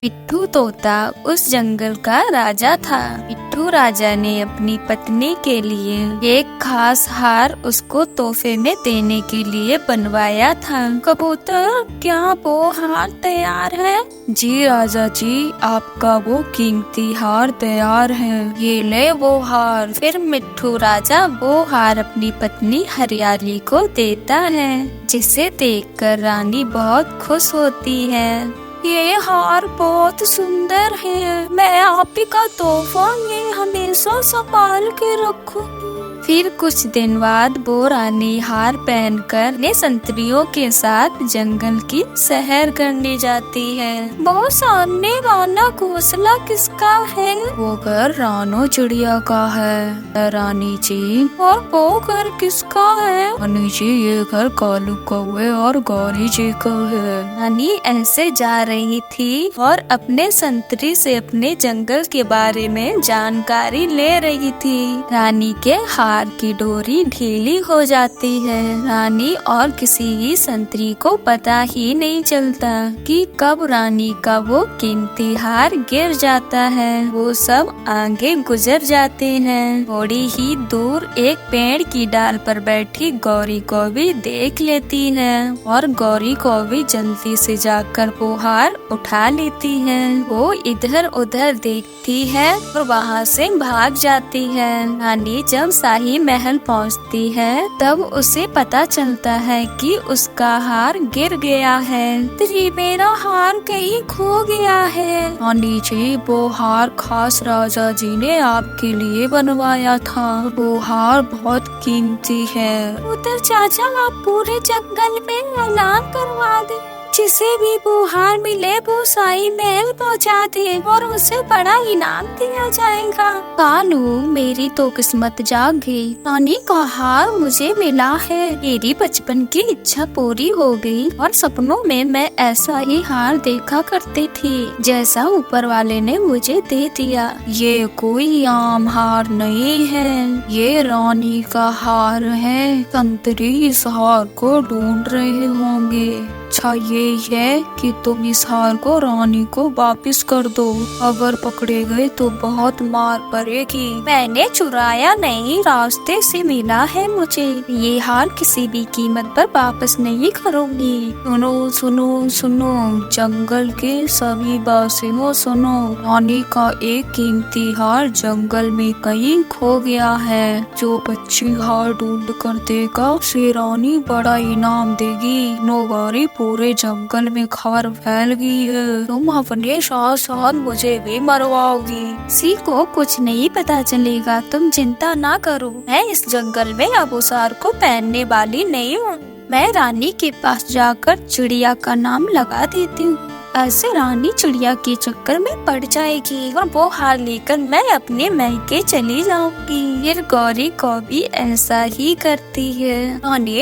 मिट्ठू तोता उस जंगल का राजा था। मिट्ठू राजा ने अपनी पत्नी के लिए एक खास हार उसको तोहफे में देने के लिए बनवाया था। कबूतर, क्या वो हार तैयार है? जी राजा जी, आपका वो कीमती हार तैयार है, ये ले वो हार। फिर मिट्ठू राजा वो हार अपनी पत्नी हरियाली को देता है, जिसे देखकर रानी बहुत खुश होती है। ये हार बहुत सुंदर है, मैं आप ही का तोहफा ये हमेशा संभाल के रखूंगी। फिर कुछ दिन बाद वो रानी हार पहनकर अपने संतरियों के साथ जंगल की सैर करने जाती है। वो सामने वाला घोंसला किसका है? वो घर रानो चिड़िया का है रानी जी। और वो घर किसका है? रानी जी, ये घर कालू कौवे और गौरी जी का है। रानी ऐसे जा रही थी और अपने संतरी से अपने जंगल के बारे में जानकारी ले रही थी। रानी के हार की डोरी ढीली हो जाती है। रानी और किसी भी संतरी को पता ही नहीं चलता कि कब रानी का वो कीमती हार गिर जाता है। वो सब आगे गुजर जाते हैं। थोड़ी ही दूर एक पेड़ की डाल पर बैठी गौरी को भी देख लेती है और गौरी को भी जल्दी से जाकर वो हार उठा लेती है। वो इधर उधर देखती है और वहाँ से भाग जाती है। रानी जब शाही महल पहुँचती है तब उसे पता चलता है कि उसका हार गिर गया है। तेरी मेरा हार कहीं खो गया है। रानी जी, वो हार खास राजा जी ने आपके लिए बनवाया था। वो हार बहुत कीमती है। उधर चाचा, आप पूरे जंगल में ऐलान करवा दे, जिसे भी वो हार मिले वो शाही महल पहुँचा दे और उसे बड़ा इनाम दिया जाएगा। कालू, मेरी तो किस्मत जाग गई। रानी का हार मुझे मिला है। मेरी बचपन की इच्छा पूरी हो गई और सपनों में मैं ऐसा ही हार देखा करती थी, जैसा ऊपर वाले ने मुझे दे दिया। ये कोई आम हार नहीं है, ये रानी का हार है। संतरी इस हार को ढूंढ रहे होंगे। अच्छा ये है कि तुम इस हार को रानी को वापस कर दो। अगर पकड़े गए तो बहुत मार पड़ेगी। मैंने चुराया नहीं, रास्ते से मिला है मुझे। ये हार किसी भी कीमत पर वापस नहीं करूंगी। सुनो सुनो सुनो, जंगल के सभी वासियों सुनो, रानी का एक कीमती हार जंगल में कहीं खो गया है। जो बच्ची हार ढूंढ कर देगा उसे रानी बड़ा इनाम देगी। नौगारी, पूरे जंगल में खबर फैल गई है, तुम अपने साथ साथ मुझे भी मरवाओगी। किसी को कुछ नहीं पता चलेगा, तुम चिंता ना करो। मैं इस जंगल में अब उस हार को पहनने वाली नहीं हूँ। मैं रानी के पास जाकर चिड़िया का नाम लगा देती हूँ। ऐसे रानी चिड़िया के चक्कर में पड़ जाएगी और वो हार लेकर मैं अपने मैके चली जाऊंगी। फिर गौरी को भी ऐसा ही करती है।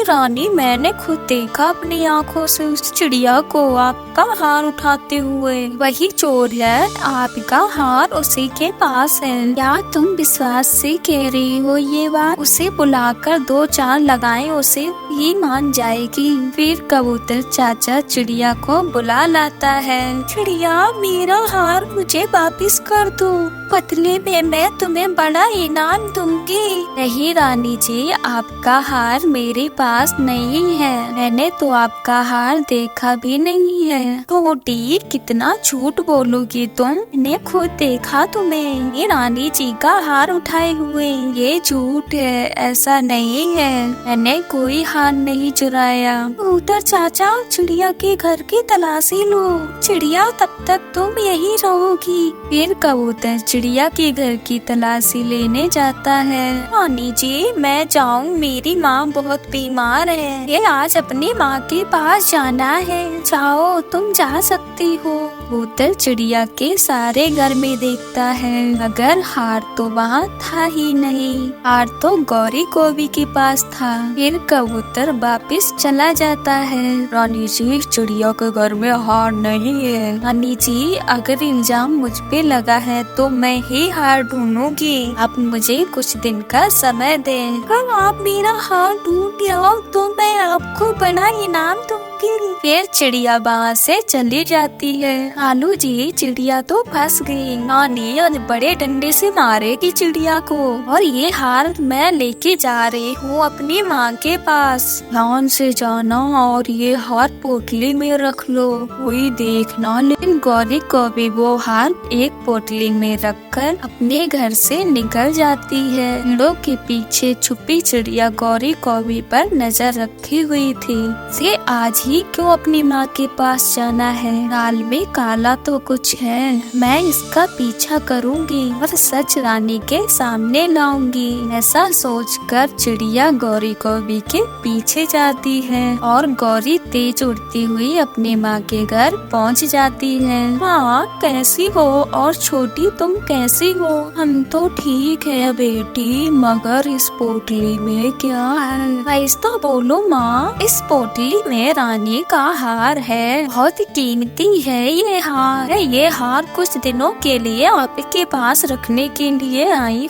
रानी, मैंने खुद देखा अपनी आँखों से उस चिड़िया को आपका हार उठाते हुए। वही चोर है, आपका हार उसी के पास है। क्या तुम विश्वास से कह रही हो ये बात? उसे बुलाकर 2 चार लगाए, उसे ही मान जाएगी। फिर कबूतर चाचा चिड़िया को बुला लाता है। चिड़िया, मेरा हार मुझे वापस कर दो, बदले में मैं तुम्हें बड़ा इनाम दूंगी। नहीं रानी जी, आपका हार मेरे पास नहीं है। मैंने तो आपका हार देखा भी नहीं है। छोटी, कितना झूठ बोलोगी तुम? मैंने खुद देखा तुम्हें ये रानी जी का हार उठाए हुए। ये झूठ है, ऐसा नहीं है। मैंने कोई हार नहीं चुराया। उधर चाचा, चिड़िया के घर की तलाशी लो। चिड़िया, तब तक तुम यही रहोगी। फिर कबूतर चिड़िया के घर की तलाशी लेने जाता है। रानी जी, मैं जाऊँ, मेरी माँ बहुत बीमार है। ये आज अपनी माँ के पास जाना है। जाओ, तुम जा सकती हो। कबूतर चिड़िया के सारे घर में देखता है, मगर हार तो वहाँ था ही नहीं। हार तो गौरी कोबी के पास था। फिर कबूतर वापिस चला जाता है। रानी जी, चिड़िया के घर में हार नहीं है। रानी जी, अगर इल्जाम मुझ पे लगा है तो मैं ही हार ढूंढूंगी। आप मुझे कुछ दिन का समय दें। अगर आप मेरा हार ढूंढ लाओ तो मैं आपको बड़ा इनाम दूंगी। जाऊंगी। फिर चिड़िया वहाँ से चली जाती है। कालू जी चिड़िया तो फंस गई। नानी और बड़े डंडे से मारेगी चिड़िया को, और ये हार मैं लेके जा रही हूँ अपनी माँ के पास। ध्यान से जाना और ये हार पोटली में रख लो, कोई देखना। लेकिन गौरी को भी वो हार एक पोटली में रखकर अपने घर से निकल जाती है। पेड़ों के पीछे छुपी चिड़िया गौरी कौवी पर नजर रखी हुई थी। से आज ही क्यों अपनी माँ के पास जाना है, दाल में काला तो कुछ है, मैं इसका पीछा करूंगी और सच रानी के सामने लाऊंगी। ऐसा सोचकर चिड़िया गौरी कौवी के पीछे जाती है और गौरी तेज उड़ती हुई अपनी माँ के घर पहुँच जाती है। माँ कैसी हो, और छोटी तुम कैसी हो? हम तो ठीक है बेटी, मगर इस पोटली में क्या है? ऐसा बोलो माँ, इस पोटली में रानी का हार है, बहुत कीमती है ये हार। ये हार कुछ दिनों के लिए आपके पास रखने के लिए आई।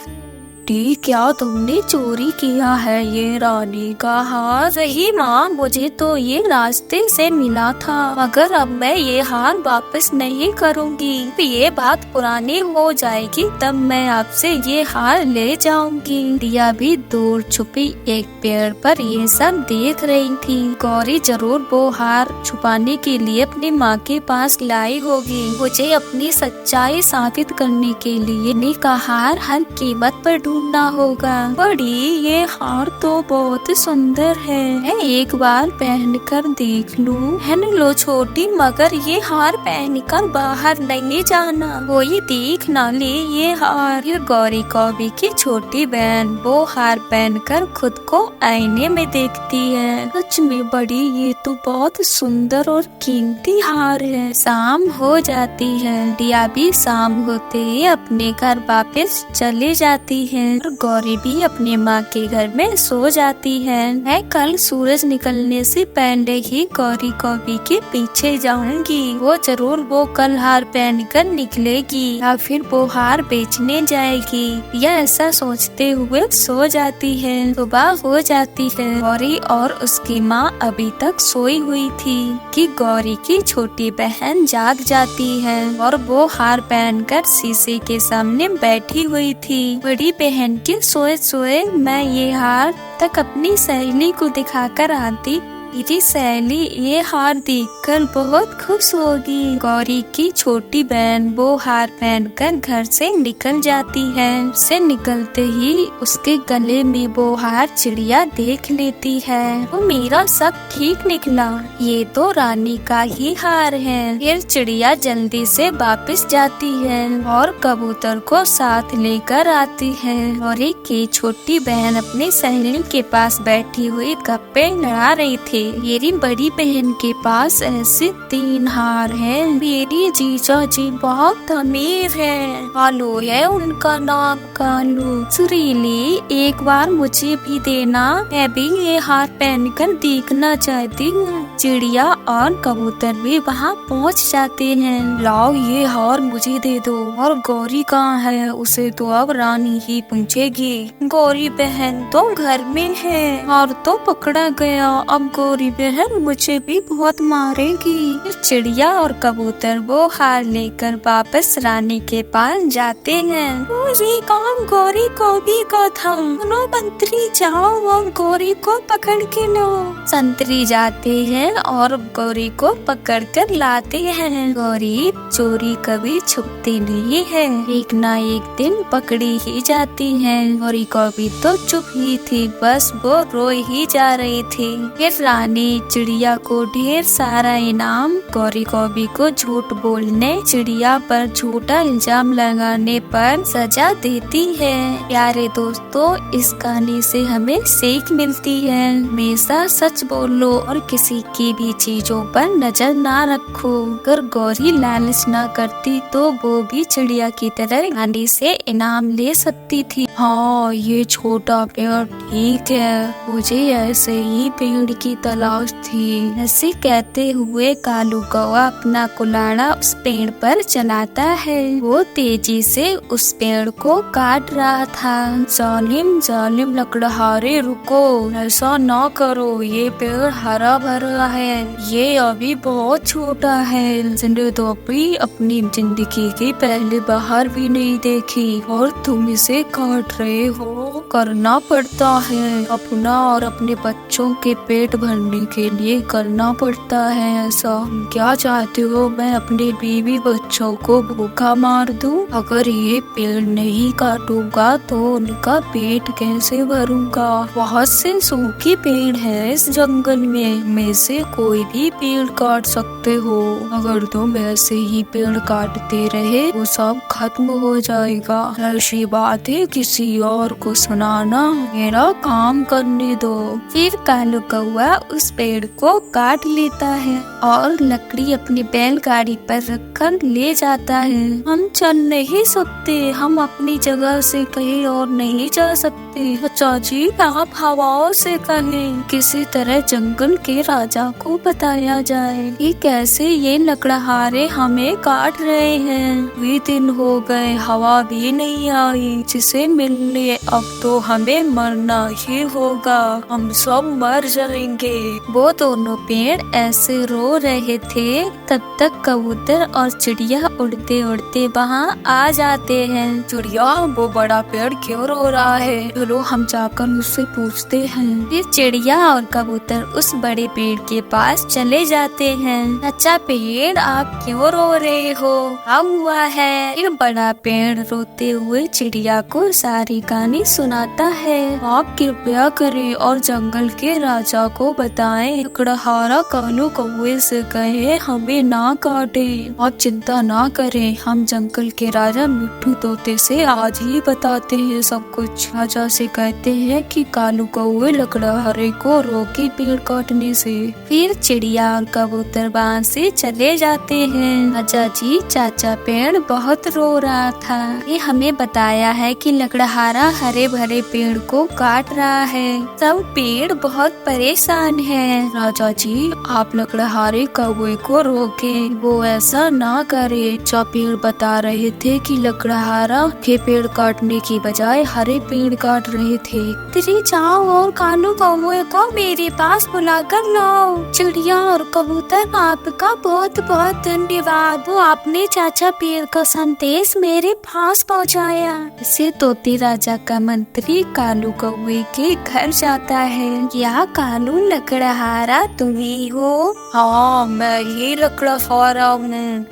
क्या तुमने चोरी किया है ये रानी का हार? सही माँ, मुझे तो ये रास्ते से मिला था, मगर अब मैं ये हार वापस नहीं करूँगी। ये बात पुरानी हो जाएगी, तब मैं आपसे ये हार ले जाऊंगी। दिया भी दूर छुपी एक पेड़ पर ये सब देख रही थी। गौरी जरूर वो हार छुपाने के लिए अपनी माँ के पास लाई होगी। मुझे अपनी सच्चाई साबित करने के लिए रानी का हार हर कीमत पर ढूंढना होगा। बड़ी, ये हार तो बहुत सुंदर है, मैं एक बार पहनकर देख लूं। है न लो छोटी, मगर ये हार पहनकर बाहर नहीं जाना, कोई देख ना ले ये हार। ये गौरी कौवी की छोटी बहन वो हार पहनकर खुद को आईने में देखती है। सच में बड़ी, ये तो बहुत सुंदर और कीमती हार है। शाम हो जाती है। दिया भी शाम होते ही अपने घर वापस चली जाती है और गौरी भी अपने माँ के घर में सो जाती है। मैं कल सूरज निकलने से पहले ही गौरी कौवी के पीछे जाऊंगी, वो जरूर वो कल हार पहनकर निकलेगी या फिर वो हार बेचने जाएगी। यह ऐसा सोचते हुए सो जाती है। सुबह हो जाती है। गौरी और उसकी माँ अभी तक सोई हुई थी कि गौरी की छोटी बहन जाग जाती है और वो हार पहनकर शीशे के सामने बैठी हुई थी। बड़ी बहन के सोए सोए मैं ये हार तक अपनी सहेली को दिखाकर आती, मेरी सहेली ये हार देखकर बहुत खुश होगी। गौरी की छोटी बहन वो हार पहनकर घर से निकल जाती है। उससे निकलते ही उसके गले में वो हार चिड़िया देख लेती है। वो मेरा सब ठीक निकला, ये तो रानी का ही हार है। फिर चिड़िया जल्दी से वापस जाती है और कबूतर को साथ लेकर आती है। गौरी की छोटी बहन अपनी सहेली के पास बैठी हुई गप्पे लड़ा रही थी। मेरी बड़ी बहन के पास ऐसे 3 हार हैं। मेरी जीजा जी बहुत अमीर है, कालू है उनका नाम, कालू। सुरीली, एक बार मुझे भी देना, मैं भी ये हार पहनकर देखना चाहती हूँ। चिड़िया और कबूतर भी वहाँ पहुँच जाते हैं। लाओ ये हार मुझे दे दो। और गौरी कहाँ है? उसे तो अब रानी ही पूछेगी। गौरी बहन तो घर में है, हार तो पकड़ा गया, अब गौरी बहन मुझे भी बहुत मारेगी। चिड़िया और कबूतर वो हार लेकर वापस रानी के पास जाते हैं। ये काम गौरी कौवी का था, लो मंत्री जाओ और गौरी को पकड़ के लो। संतरी जाते हैं और गौरी को पकड़ कर लाते हैं। गौरी चोरी कभी छुपती नहीं है, एक ना एक दिन पकड़ी ही जाती है। गौरी कौवी तो चुप ही थी, बस वो रो ही जा रही थी। फिर रानी चिड़िया को ढेर सारा इनाम, गौरी कौवी को झूठ बोलने, चिड़िया पर झूठा इल्जाम लगाने पर सजा देती है। प्यारे दोस्तों, इस कहानी से हमें सीख मिलती है, हमेशा सच बोलो और किसी की भी चीजों पर नजर ना रखो। अगर गौरी लालच ना करती तो वो भी चिड़िया की तरह रानी से इनाम ले सकती थी। हाँ, ये छोटा पेड़ ठीक है, मुझे ऐसे ही पेड़ की तरह तलाश थी। ऐसे कहते हुए कालू कौवा अपना कुलाड़ा उस पेड़ पर चलाता है। वो तेजी से उस पेड़ को काट रहा था। जालिम जालिम लकड़हारे रुको, ऐसा ना करो, ये पेड़ हरा भरा है, ये अभी बहुत छोटा है, जिन्हें तो अभी अपनी जिंदगी की पहले बाहर भी नहीं देखी और तुम इसे काट रहे हो। करना पड़ता है, अपना और अपने बच्चों के पेट भरने के लिए करना पड़ता है ऐसा। क्या चाहते हो मैं अपने बीवी बच्चों को भूखा मार दूं? अगर ये पेड़ नहीं काटूंगा तो उनका पेट कैसे भरूंगा? बहुत से सूखे पेड़ हैं इस जंगल में से कोई भी पेड़ काट सकते हो। अगर तुम ऐसे ही पेड़ काटते रहे वो सब खत्म हो जाएगा। ऐसी बातें किसी और को सुनाना, मेरा काम करने दो। फिर कालू कौवा उस पेड़ को काट लेता है और लकड़ी अपनी बैलगाड़ी पर रखकर ले जाता है। हम चल नहीं सकते, हम अपनी जगह से कहीं और नहीं जा सकते। अच्छा जी, आप हवाओं से कहें। किसी तरह जंगल के राजा को बताया जाए कि कैसे ये लकड़हारे हमें काट रहे हैं। 2 दिन हो गए, हवा भी नहीं आई जिसे मिलने। अब तो हमें मरना ही होगा, हम सब मर जाएंगे। वो दोनों पेड़ ऐसे रो रहे थे, तब तक कबूतर और चिड़िया उड़ते उड़ते वहाँ आ जाते हैं। चिड़िया, वो बड़ा पेड़ क्यों रो रहा है? चलो हम जाकर उससे पूछते हैं। फिर चिड़िया और कबूतर उस बड़े पेड़ के पास चले जाते हैं। अच्छा पेड़, आप क्यों रो रहे हो? क्या हुआ है? ये बड़ा पेड़ रोते हुए चिड़िया को सारी कहानी सुनाता है। आप कृपया करें और जंगल के राजा को बताएं, लकड़हारा कालू कौवे से कहे हमें ना काटे। आप चिंता ना करें, हम जंगल के राजा मिट्ठू तोते से आज ही बताते हैं सब कुछ। राजा से कहते हैं कि कालू कौवे लकड़हारे को रोके पेड़ काटने से। फिर चिड़िया और कबूतर वहाँ से चले जाते हैं। राजा जी, चाचा पेड़ बहुत रो रहा था, ये हमें बताया है कि लकड़हारा हरे भरे पेड़ को काट रहा है। सब पेड़ बहुत परेशान है। राजा जी, आप लकड़हारे कौवे को रोके, वो ऐसा ना करे। चाचा पेड़ बता रहे थे कि लकड़हारा के पेड़ काटने की बजाय हरे पेड़ काट रहे थे। तेरी जाओ और कालू कौवे को मेरे पास बुला कर लाओ। चिड़िया और कबूतर, आपका बहुत बहुत धन्यवाद, वो आपने चाचा पेड़ का संदेश मेरे पास पहुंचाया। इसे तोते राजा का मंत्री कालू कौवे के घर जाता है। क्या कालू लकड़हारा तुम ही हो? हाँ, मैं ही लकड़हारा हूँ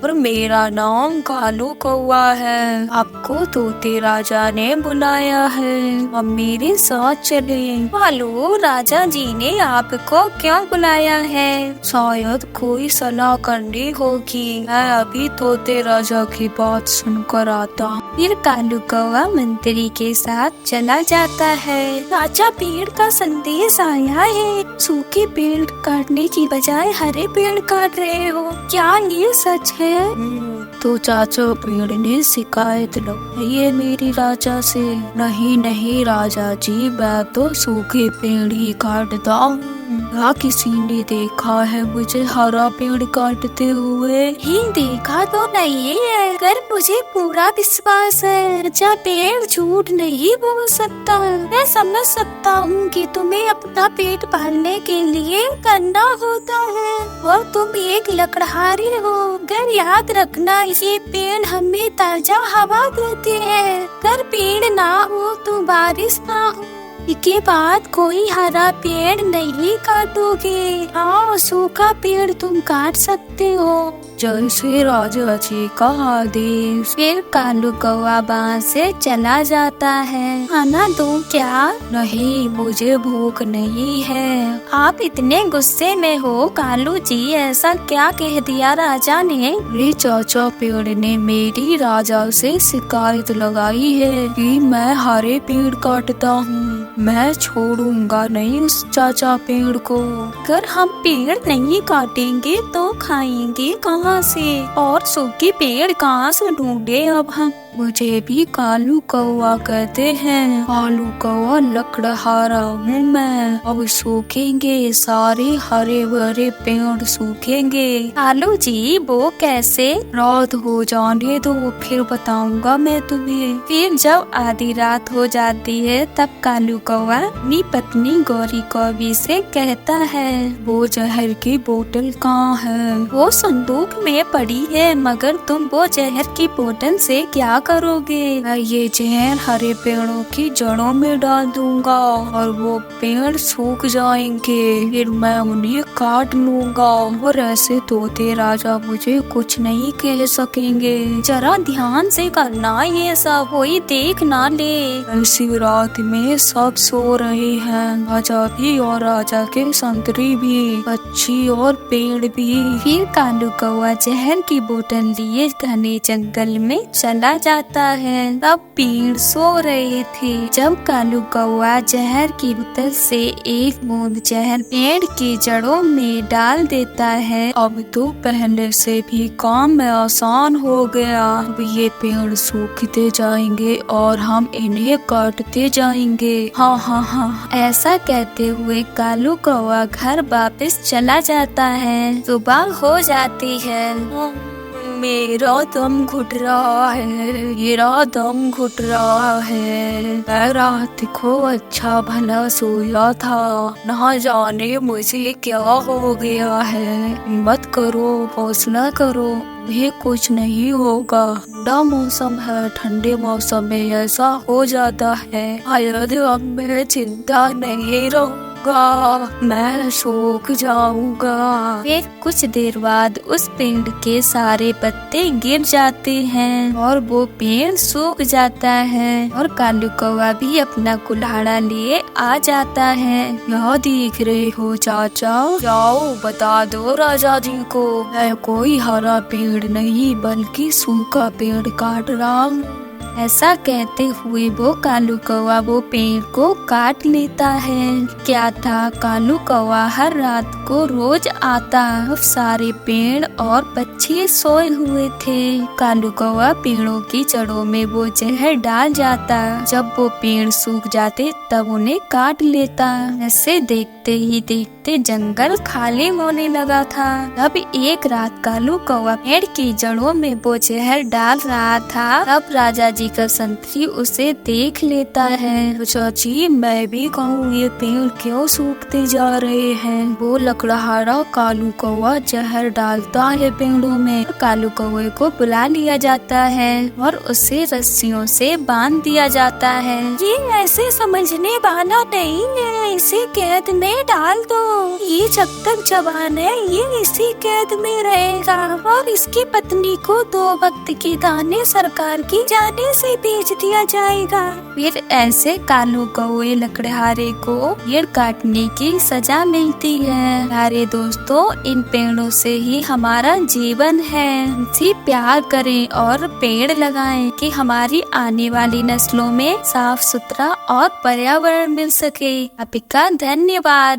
और मेरा नाम कालू कौवा है। आपको तोते राजा ने बुलाया है, अब मेरे साथ चले। कालू, राजा जी ने आपको क्यों बुलाया है? शायद कोई सलाह करनी होगी, मैं अभी तोते राजा की बात सुनकर आता। फिर कालू कौवा मंत्री के साथ चला जाता है। राजा पेड़ का संदेश आया है, सूखे पेड़ काटने की बजाय हरे पेड़ काट रहे हो, क्या ये सच है? तो चाचा पेड़ ने शिकायत लगाई है मेरी राजा से। नहीं नहीं राजा जी, मैं तो सूखे पेड़ ही काटता हूँ। क्या किसी ने देखा है मुझे हरा पेड़ काटते हुए? ही देखा तो नहीं है, पर मुझे पूरा विश्वास है राजा पेड़ झूठ नहीं बोल सकता। मैं समझ सकता हूँ कि तुम्हें अपना पेट पालने के लिए करना होता है और तुम एक लकड़हारे हो। अगर याद रखना, ये पेड़ हमें ताजा हवा देते हैं। अगर पेड़ ना हो तो बारिश ना हो, इसके बाद कोई हरा पेड़ नहीं काटोगे। हाँ, सूखा पेड़ तुम काट सकते हो, जैसे राजा जी का आदेश। फिर कालू कौवा वहाँ से चला जाता है। खाना दूं क्या? नहीं, मुझे भूख नहीं है। आप इतने गुस्से में हो कालू जी, ऐसा क्या कह दिया राजा ने? मेरे चाचा पेड़ ने मेरी राजा से शिकायत लगाई है कि मैं हरे पेड़ काटता हूँ। मैं छोड़ूंगा नहीं उस चाचा पेड़ को। अगर हम पेड़ नहीं काटेंगे तो खाएंगे कहाँ से, और सूखे पेड़ कहाँ से ढूंढे अब हम? मुझे भी कालू कौवा कहते हैं। कालू कौवा लकड़हारा हूँ मैं। अब सूखेंगे सारे हरे भरे पेड़ सूखेंगे। कालू जी वो कैसे? रात हो जाने दो फिर बताऊंगा मैं तुम्हें। फिर जब आधी रात हो जाती है तब कालू कौवा अपनी पत्नी गौरी कौवी से कहता है, वो जहर की बोतल कहाँ है? वो संदूक में पड़ी है, मगर तुम वो जहर की बोतल से क्या करोगे? मैं ये जहर हरे पेड़ों की जड़ों में डाल दूंगा और वो पेड़ सूख जाएंगे। फिर मैं उन्हें काट लूंगा और ऐसे तोते राजा मुझे कुछ नहीं कह सकेंगे। जरा ध्यान से करना, ये सब कोई देख ना ले। ऐसी रात में सब सो रहे हैं, राजा भी और राजा के संतरी भी, पक्षी और पेड़ भी। फिर कालू कौवा जहर की बोतल लिए घने जंगल में चला जाता है। तब पेड़ सो रहे थे। जब कालू कौवा जहर की बोतल से एक बूंद जहर पेड़ की जड़ों में डाल देता है, अब तो पहले से भी काम आसान हो गया। अब ये पेड़ सूखते जाएंगे और हम इन्हें काटते जाएंगे। हाँ हाँ हाँ, ऐसा कहते हुए कालू कौवा घर वापस चला जाता है। सुबह हो जाती है। मेरा दम घुट रहा है, मेरा दम घुट रहा है। मैं रात को अच्छा भला सोया था, ना जाने मुझे क्या हो गया है। हिम्मत करो, हौसला करो, ये कुछ नहीं होगा। ठंडा मौसम है, ठंडे मौसम में ऐसा हो जाता है। शायद अब मैं चिंता नहीं रहूंगा, मैं सूख जाऊंगा। फिर कुछ देर बाद उस पेड़ के सारे पत्ते गिर जाते हैं और वो पेड़ सूख जाता है और कालू कौवा भी अपना कुल्हाड़ा लिए आ जाता है। क्या देख रहे हो चाचा? जाओ बता दो राजा जी को, मैं कोई हरा पेड़ नहीं बल्कि सूखा पेड़ काट रहा हूँ। ऐसा कहते हुए वो कालू कौवा वो पेड़ को काट लेता है। क्या था, कालू कौवा हर रात को रोज आता। अब सारे पेड़ और पक्षी सोए हुए थे। कालू कौवा पेड़ों की जड़ों में वो जहर डाल जाता। जब वो पेड़ सूख जाते तब उन्हें काट लेता। ऐसे देखते ही देखते जंगल खाली होने लगा था। तब एक रात कालू कौवा पेड़ की जड़ों में वो जहर डाल रहा था। तब राजा जी का संतरी उसे देख लेता है। चाची, मैं भी कहूँ ये पेड़ क्यों सूखते जा रहे हैं? वो लकड़हारा कालू कौवा जहर डालता है पेड़ों में। कालू कौवे को बुला लिया जाता है और उसे रस्सियों से बांध दिया जाता है। ये ऐसे समझने वाला नहीं है, इसे कैद में डाल दो। ये जब तक जवान है ये इसी कैद में रहेगा और इसकी पत्नी को 2 वक्त के दाने सरकार की जाने से बेच दिया जाएगा। फिर ऐसे कालू कौवे लकड़हारे को पेड़ काटने की सजा मिलती है। प्यारे दोस्तों, इन पेड़ों से ही हमारा जीवन है। इनसे प्यार करें और पेड़ लगाएं कि हमारी आने वाली नस्लों में साफ सुथरा और पर्यावरण मिल सके। आपका धन्यवाद।